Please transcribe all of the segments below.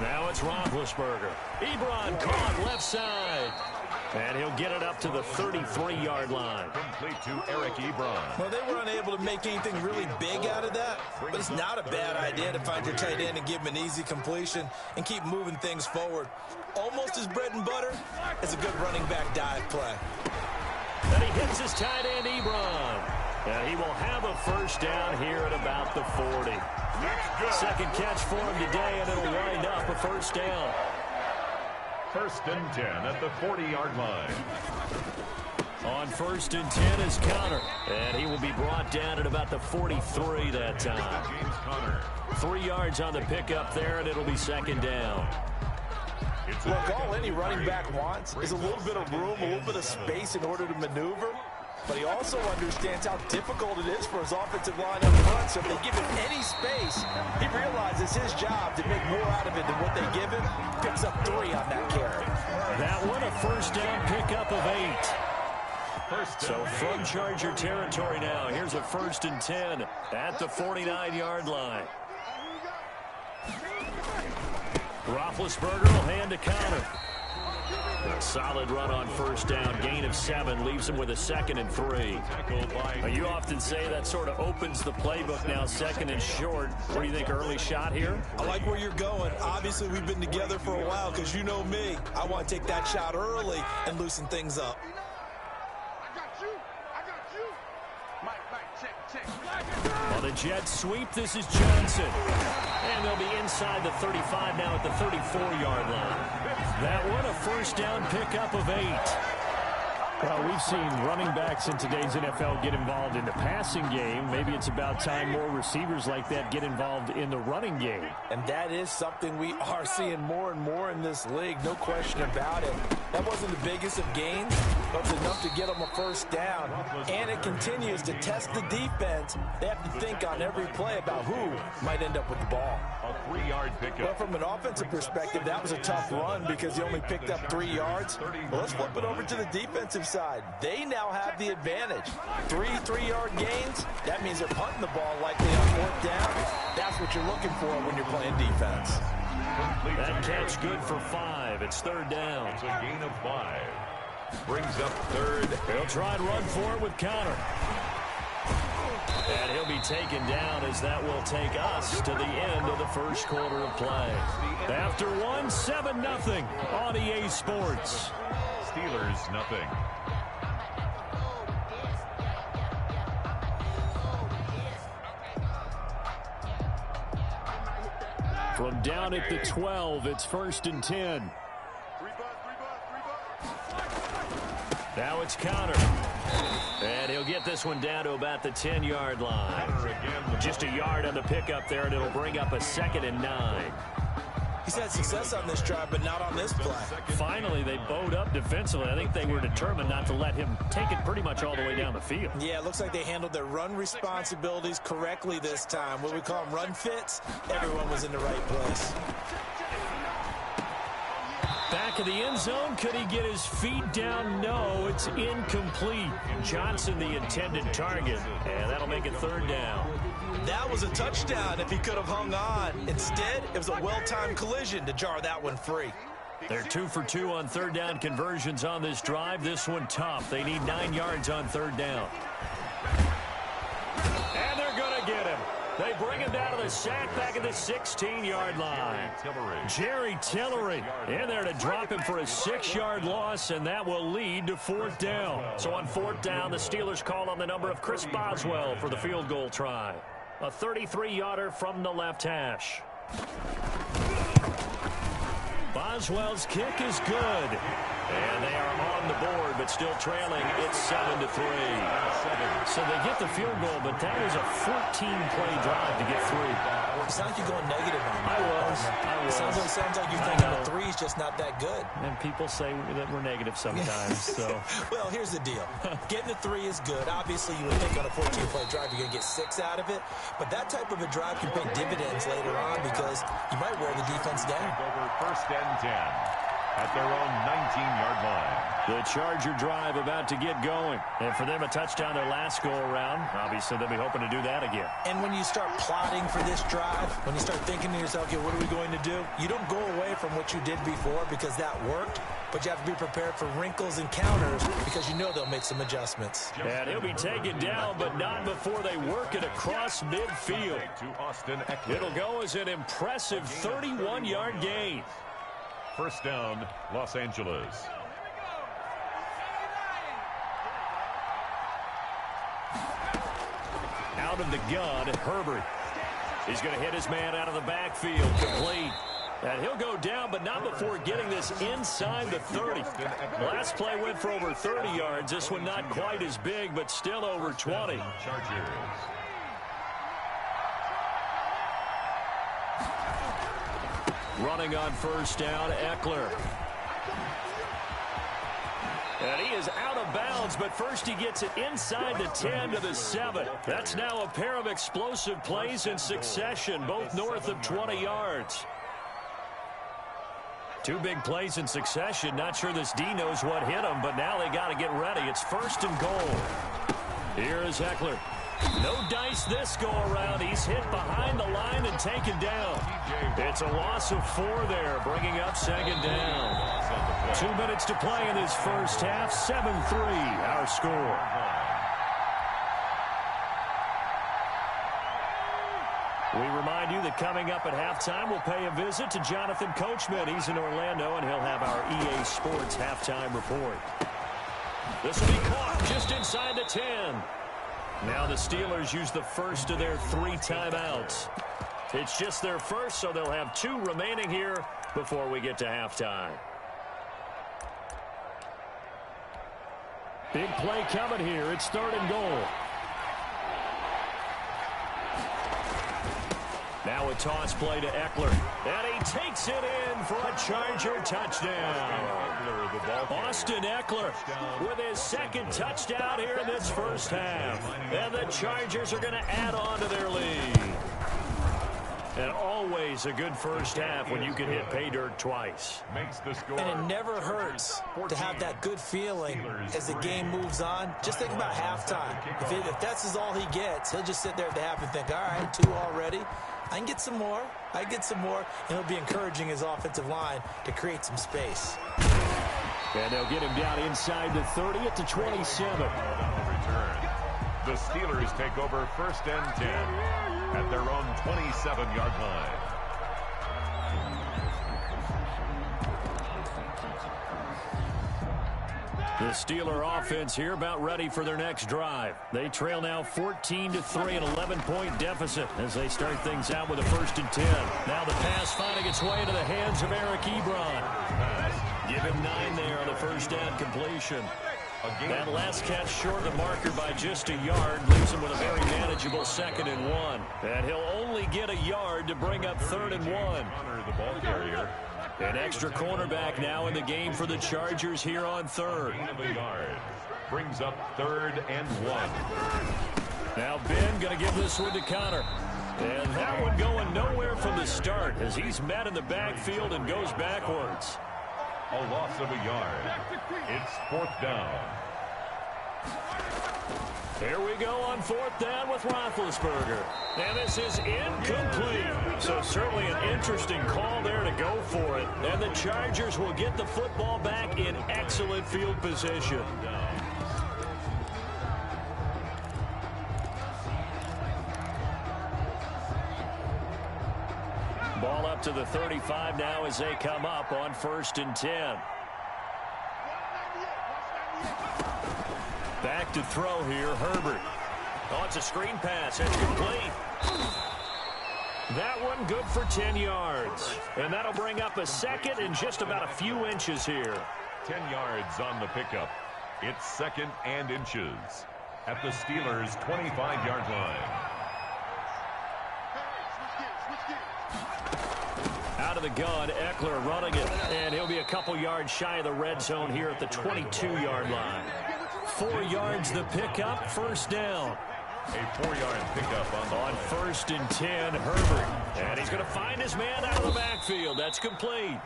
Now it's Roethlisberger. Ebron caught left side. And he'll get it up to the 33-yard line. Complete to Eric Ebron. Well, they were unable to make anything really big out of that, but it's not a bad idea to find your tight end and give him an easy completion and keep moving things forward. Almost his bread and butter is a good running back dive play. And he hits his tight end, Ebron. And he will have a first down here at about the 40. Second catch for him today, and it'll wind up a first down. First and 10 at the 40-yard line. On first and 10 is Connor. And he will be brought down at about the 43 that time. James Conner. 3 yards on the pickup there, and it'll be second down. Look, all any running back wants is a little bit of room, a little bit of space in order to maneuver. But he also understands how difficult it is for his offensive line up front. So if they give him any space, he realizes his job to make more out of it than what they give him. Picks up 3 on that carry. That one a first down pickup of 8. So from Charger territory now, here's a first and 10 at the 49-yard line. Roethlisberger will hand to Connor. A solid run on first down. Gain of 7 leaves him with a 2nd and 3. You often say that sort of opens the playbook now, 2nd and short. What do you think, early shot here? I like where you're going. Obviously, we've been together for a while because you know me. I want to take that shot early and loosen things up. On the jet sweep, this is Johnson. And they'll be inside the 35 now at the 34-yard line. That one a first down pickup of 8. Well, we've seen running backs in today's NFL get involved in the passing game. Maybe it's about time more receivers like that get involved in the running game. And that is something we are seeing more and more in this league, no question about it. That wasn't the biggest of gains, but it's enough to get them a first down. And it continues to test the defense. They have to think on every play about who might end up with the ball. A 3-yard pickup. Well, from an offensive perspective, that was a tough run because he only picked up 3 yards. Well, let's flip it over to the defensive side. They now have the advantage. 3-3-yard gains, that means they're punting the ball likely on 4th down. That's what you're looking for when you're playing defense. That catch good for 5. It's 3rd down. It's a gain of 5. Brings up 3rd. He'll try and run for it with Connor. And he'll be taken down as that will take us to the end of the first quarter of play. After 1, 7-0 on EA Sports. Steelers, nothing. From down at the 12, it's 1st and 10. Now it's Connor. And he'll get this one down to about the 10-yard line. Just a yard on the pickup there, and it'll bring up a 2nd and 9. He's had success on this drive, but not on this play. Finally, they bowed up defensively. I think they were determined not to let him take it pretty much all the way down the field. Yeah, it looks like they handled their run responsibilities correctly this time. What we call them run fits, everyone was in the right place. Back of the end zone, could he get his feet down? No, it's incomplete. Johnson, the intended target, and that'll make it 3rd down. That was a touchdown if he could have hung on. Instead, it was a well-timed collision to jar that one free. They're 2 for 2 on 3rd down conversions on this drive. This one tough. They need 9 yards on 3rd down. And they're going to get him. They bring him down to the sack back at the 16-yard line. Jerry Tillery in there to drop him for a 6-yard loss, and that will lead to 4th down. So on 4th down, the Steelers call on the number of Chris Boswell for the field goal try. A 33-yarder from the left hash. Boswell's kick is good. And they are on the board, but still trailing. It's 7-3. So they get the field goal, but that was a 14-play drive to get 3. It sounds like you're going negative on me. I was. It sounds like you're thinking the 3 is just not that good. And people say that we're negative sometimes. So. Well, here's the deal. Getting the 3 is good. Obviously, you would think on a 14-play drive you're going to get 6 out of it. But that type of a drive can pay dividends later on because you might wear the defense down. Over 1st and 10 at their own 19-yard line. The Charger drive about to get going. And for them, a touchdown their last go-around. Obviously, they'll be hoping to do that again. And when you start plotting for this drive, when you start thinking to yourself, okay, what are we going to do? You don't go away from what you did before because that worked, but you have to be prepared for wrinkles and counters because you know they'll make some adjustments. And he'll be taken down, but not before they work it across midfield. It'll go as an impressive 31-yard gain. First down, Los Angeles. Out of the gun, Herbert. He's going to hit his man out of the backfield, complete. And he'll go down, but not before getting this inside the 30. Last play went for over 30 yards. This one not quite as big, but still over 20. Chargers. Running on first down, Eckler. And he is out of bounds, but first he gets it inside the 10 to the 7. That's now a pair of explosive plays in succession, both north of 20 yards. Two big plays in succession. Not sure this D knows what hit him, but now they got to get ready. It's first and goal. Here is Eckler. No dice this go-around. He's hit behind the line and taken down. It's a loss of 4 there, bringing up second down. 2 minutes to play in this first half. 7-3, our score. We remind you that coming up at halftime, we'll pay a visit to Jonathan Coachman. He's in Orlando, and he'll have our EA Sports halftime report. This will be caught just inside the 10. Now the Steelers use the first of their 3 timeouts. It's just their first, so they'll have 2 remaining here before we get to halftime. Big play coming here. It's third and goal. Now a toss play to Eckler. And he takes it in for a Charger touchdown. Austin Eckler with his second touchdown here in this first half. And the Chargers are going to add on to their lead. And always a good first half when you can hit pay dirt twice. And it never hurts to have that good feeling as the game moves on. Just think about halftime. If that's all he gets, he'll just sit there at the half and think, all right, 2 already. I can get some more. I get some more. And he'll be encouraging his offensive line to create some space. And they'll get him down inside the 30 at the 27. The Steelers take over first and 10 at their own 27-yard line. The Steeler offense here about ready for their next drive. They trail now 14-3, an 11-point deficit as they start things out with a first and 10. Now the pass finding its way into the hands of Eric Ebron. Give him 9 there on the first down completion. That last catch short of the marker by just a yard leaves him with a very manageable 2nd and 1. And he'll only get a yard to bring up 3rd and 1. The ball carrier. An extra cornerback now in the game for the Chargers here on 3rd. Brings up 3rd and 1. Now Ben going to give this one to Connor. And that one going nowhere from the start as he's met in the backfield and goes backwards. A loss of a yard. It's 4th down. Here we go on 4th down with Roethlisberger. And this is incomplete. So certainly an interesting call there to go for it. And the Chargers will get the football back in excellent field position. Ball up to the 35 now as they come up on 1st and 10. Back to throw here, Herbert. Oh, it's a screen pass. It's complete. That one good for 10 yards. And that'll bring up a 2nd and just about a few inches here. 10 yards on the pickup. It's 2nd and inches at the Steelers' 25-yard line. Out of the gun, Eckler running it. And he'll be a couple yards shy of the red zone here at the 22-yard line. 4 yards the pickup, first down. A 4-yard pickup on 1st and 10, Herbert. And he's going to find his man out of the backfield. That's complete.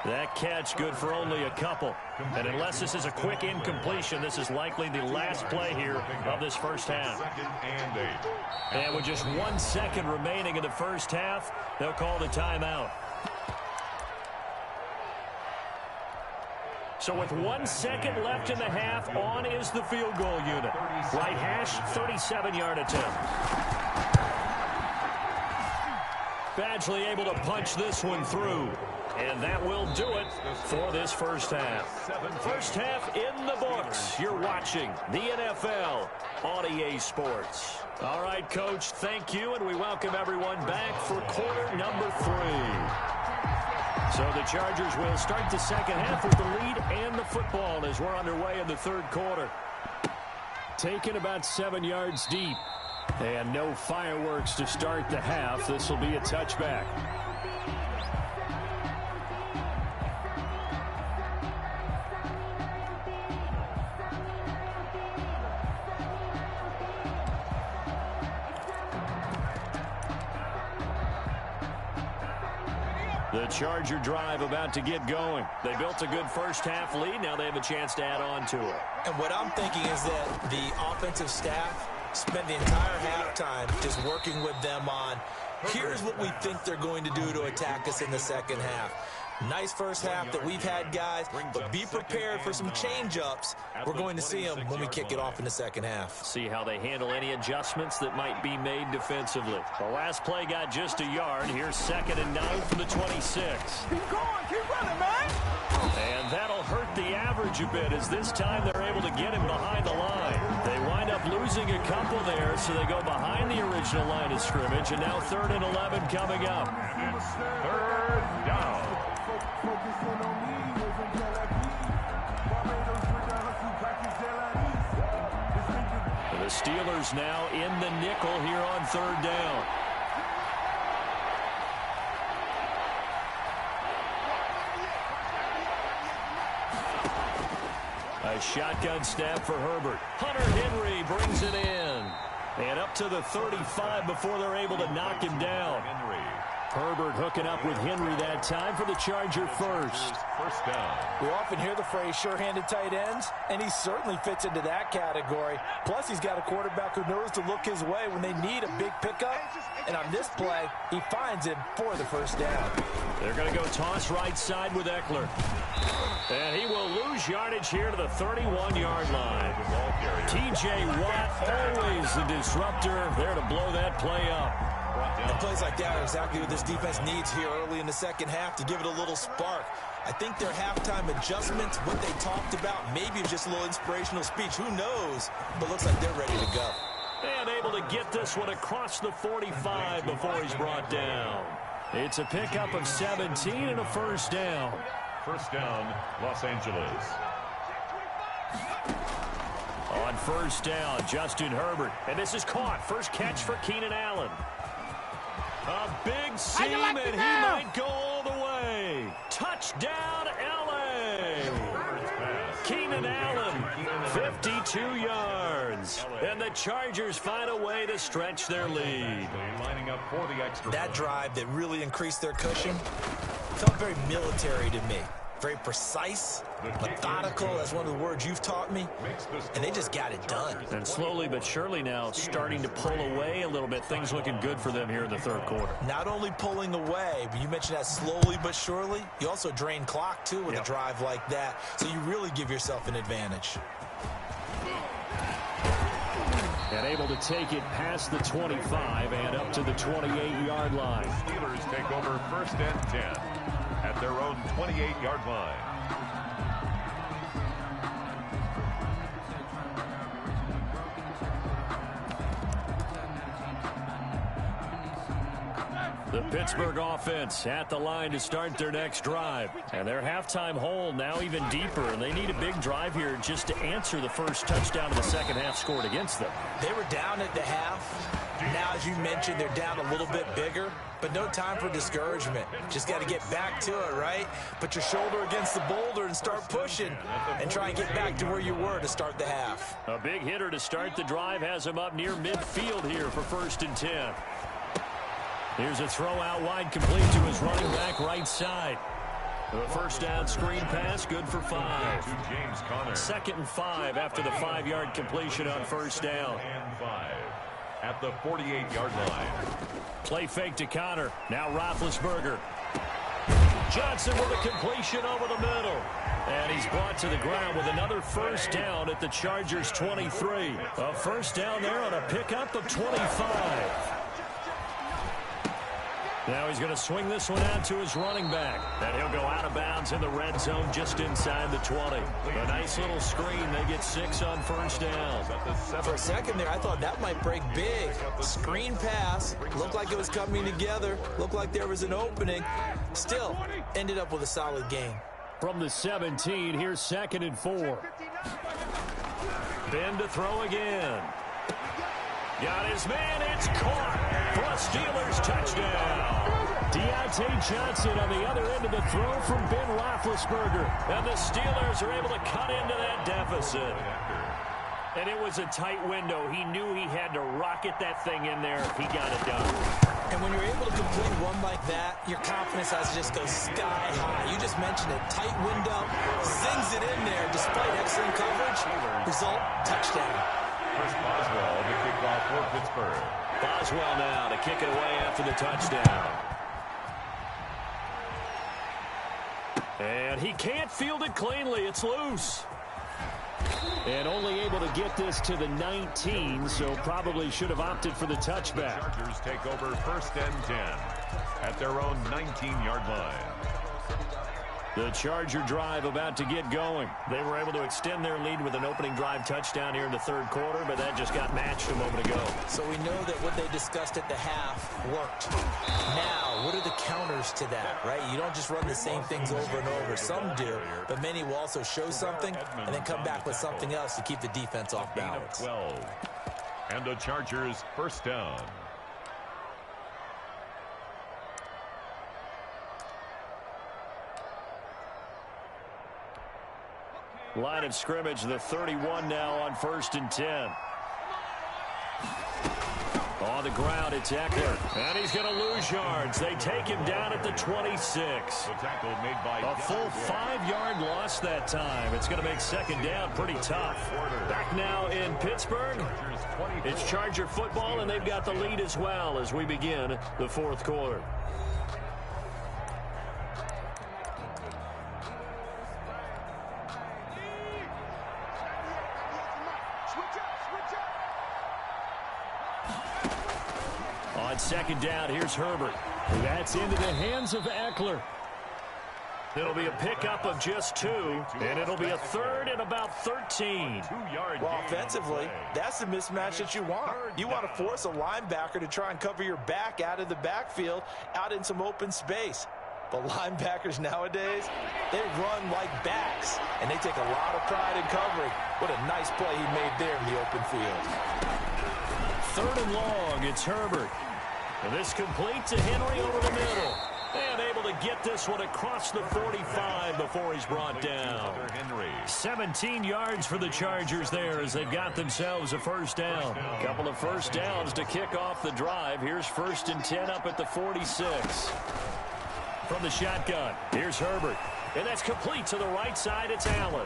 That catch good for only a couple. And unless this is a quick incompletion, this is likely the last play here of this first half. And with just 1 second remaining in the first half, they'll call the timeout. So with 1 second left in the half, on is the field goal unit. Right hash, 37-yard attempt. Badgley able to punch this one through. And that will do it for this first half. First half in the books. You're watching the NFL on EA Sports. All right, Coach, thank you, and we welcome everyone back for quarter number 3. So the Chargers will start the second half with the lead and the football as we're underway in the third quarter. Taken about 7 yards deep. And no fireworks to start the half. This will be a touchback. The Charger drive about to get going. They built a good first half lead. Now they have a chance to add on to it. And what I'm thinking is that the offensive staff spent the entire halftime just working with them on, here's what we think they're going to do to attack us in the second half. Nice first half that we've had, guys, but be prepared for some change-ups. We're going to see them when we kick it off in the second half. See how they handle any adjustments that might be made defensively. The last play got just a yard. Here's 2nd and 9 from the 26. Keep going, keep running, man. And that'll hurt the average a bit as this time they're able to get him behind the line. They wind up losing a couple there, so they go behind the original line of scrimmage, and now 3rd and 11 coming up. And it's 3rd down. The Steelers now in the nickel here on 3rd down. A shotgun snap for Herbert. Hunter Henry brings it in. And up to the 35 before they're able to knock him down. Herbert hooking up with Henry that time for the Charger first. First down. We often hear the phrase sure-handed tight ends, and he certainly fits into that category. Plus, he's got a quarterback who knows to look his way when they need a big pickup. And on this play, he finds him for the first down. They're going to go toss right side with Eckler. And he will lose yardage here to the 31-yard line. T.J. Watt, always the disruptor, there to blow that play up. And plays like that are exactly what this defense needs here early in the second half to give it a little spark. I think their halftime adjustments, what they talked about, maybe just a little inspirational speech. Who knows? But looks like they're ready to go. And able to get this one across the 45 before he's brought down. It's a pickup of 17 and a first down. First down, Los Angeles. On first down, Justin Herbert. And this is caught. First catch for Keenan Allen. A big seam, and he might go all the way. Touchdown, L.A. Keenan Allen, 52 yards. And the Chargers find a way to stretch their lead. Lining up for the extra. That drive that really increased their cushion felt very military to me. Very precise, methodical, that's one of the words you've taught me, and they just got it done. And slowly but surely now starting to pull away a little bit. Things looking good for them here in the third quarter. Not only pulling away, but you mentioned that slowly but surely. You also drain clock, too, with a drive like that, so you really give yourself an advantage. And able to take it past the 25 and up to the 28-yard line. Steelers take over 1st and 10 at their own 28-yard line. The Pittsburgh offense at the line to start their next drive. And their halftime hole now even deeper, and they need a big drive here just to answer the first touchdown of the second half scored against them. They were down at the half. Now, as you mentioned, they're down a little bit bigger, but no time for discouragement. Just got to get back to it, right? Put your shoulder against the boulder and start pushing and try and get back to where you were to start the half. A big hitter to start the drive has him up near midfield here for 1st and 10. Here's a throw out wide complete to his running back right side. The first down screen pass, good for 5. To James Conner. 2nd and 5 after the 5-yard completion on first down. And 5 at the 48-yard line. Play fake to Conner. Now Roethlisberger. Johnson with a completion over the middle. And he's brought to the ground with another first down at the Chargers 23. A first down there on a pickup of 25. Now he's going to swing this one out to his running back. And he'll go out of bounds in the red zone just inside the 20. A nice little screen. They get 6 on first down. For a second there, I thought that might break big. Screen pass. Looked like it was coming together. Looked like there was an opening. Still, ended up with a solid gain. From the 17, here's 2nd and 4. Ben to throw again. Got his man, it's caught for a Steelers touchdown. Deontay Johnson on the other end of the throw from Ben Roethlisberger. And the Steelers are able to cut into that deficit. And it was a tight window. He knew he had to rocket that thing in there. He got it done. And when you're able to complete one like that, your confidence has to just go sky high. You just mentioned it. Tight window, zings it in there despite excellent coverage. Result, touchdown. Chris Boswell to kick off for Pittsburgh. Boswell now to kick it away after the touchdown. And he can't field it cleanly. It's loose. And only able to get this to the 19, so probably should have opted for the touchback. The Chargers take over 1st and 10 at their own 19-yard line. The Charger drive about to get going. They were able to extend their lead with an opening drive touchdown here in the 3rd quarter, but that just got matched a moment ago. So we know that what they discussed at the half worked. Now, what are the counters to that, right? You don't just run the same things over and over. Some do, but many will also show something and then come back with something else to keep the defense off balance. 12. And the Chargers first down. Line of scrimmage, the 31 now on 1st and 10. On the ground, it's Eckler. And he's going to lose yards. They take him down at the 26. The tackle made by a full 5-yard loss that time. It's going to make 2nd down pretty tough. Back now in Pittsburgh. It's Charger football, and they've got the lead as well as we begin the 4th quarter. On 2nd down, here's Herbert. That's into the hands of Eckler. It'll be a pickup of just 2, and it'll be a 3rd and about 13. Well, offensively, that's the mismatch that you want. You want to force a linebacker to try and cover your back out of the backfield, out in some open space. But linebackers nowadays, they run like backs, and they take a lot of pride in covering. What a nice play he made there in the open field. 3rd and long, it's Herbert. And this complete to Henry over the middle. And able to get this one across the 45 before he's brought down. 17 yards for the Chargers there as they've got themselves a first down. Couple of first downs to kick off the drive. Here's 1st and 10 up at the 46. From the shotgun, here's Herbert. And that's complete to the right side. It's Allen.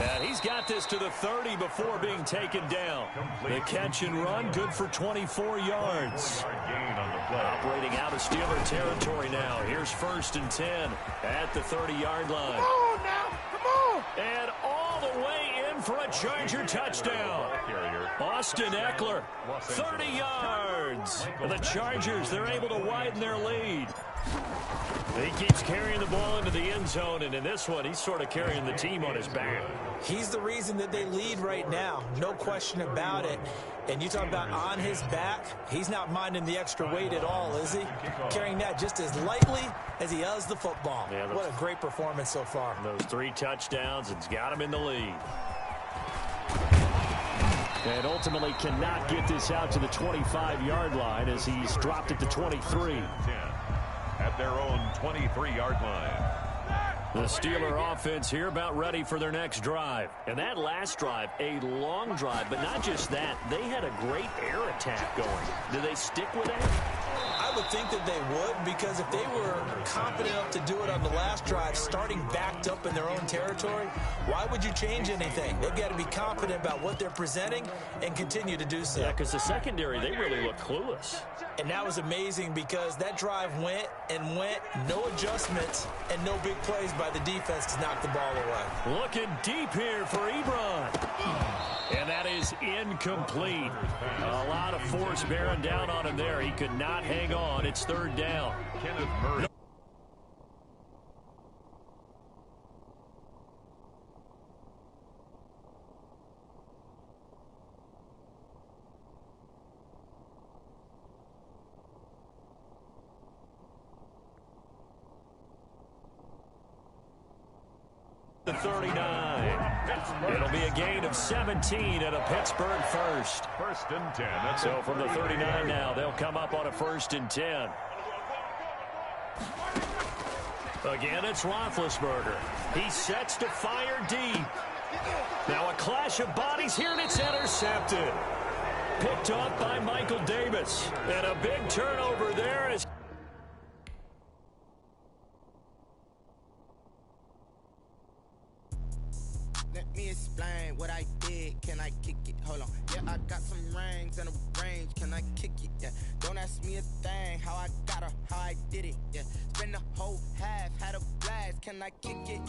And he's got this to the 30 before being taken down. The catch and run, good for 24 yards. Operating out of Steeler territory now. Here's 1st and 10 at the 30-yard line. Come on now, come on. And all the way in for a Charger touchdown. Austin Eckler, 30 yards. And the Chargers, they're able to widen their lead. He keeps carrying the ball into the end zone, and in this one, he's sort of carrying the team on his back. He's the reason that they lead right now, no question about it. And you talk about on his back, he's not minding the extra weight at all, is he? Carrying that just as lightly as he does the football. Yeah, what a great performance so far. Those 3 touchdowns, it's got him in the lead. And ultimately cannot get this out to the 25-yard line as he's dropped at the 23. At their own 23-yard line. The Steeler offense here about ready for their next drive. And that last drive, a long drive, but not just that. They had a great air attack going. Do they stick with that? I would think that they would, because if they were confident enough to do it on the last drive, starting backed up in their own territory, why would you change anything? They've got to be confident about what they're presenting and continue to do so. Yeah, because the secondary, they really look clueless. And that was amazing because that drive went and went, no adjustments, and no big plays by the defense to knock the ball away. Looking deep here for Ebron. And that is incomplete. A lot of force bearing down on him there. He could not hang on. It's third down. Kenneth Murray. The 39. It'll be a gain of 17 and a Pittsburgh first. First and 10. So from the 39 now, they'll come up on a 1st and 10. Again, it's Roethlisberger. He sets to fire deep. Now a clash of bodies here, and it's intercepted. Picked off by Michael Davis. And a big turnover there as let me explain what I did. Can I kick it? Hold on. Yeah, I got some rings and a range. Can I kick it? Yeah. Don't ask me a thing. How I got her, how I did it. Yeah. Spend the whole half, had a blast. Can I kick it?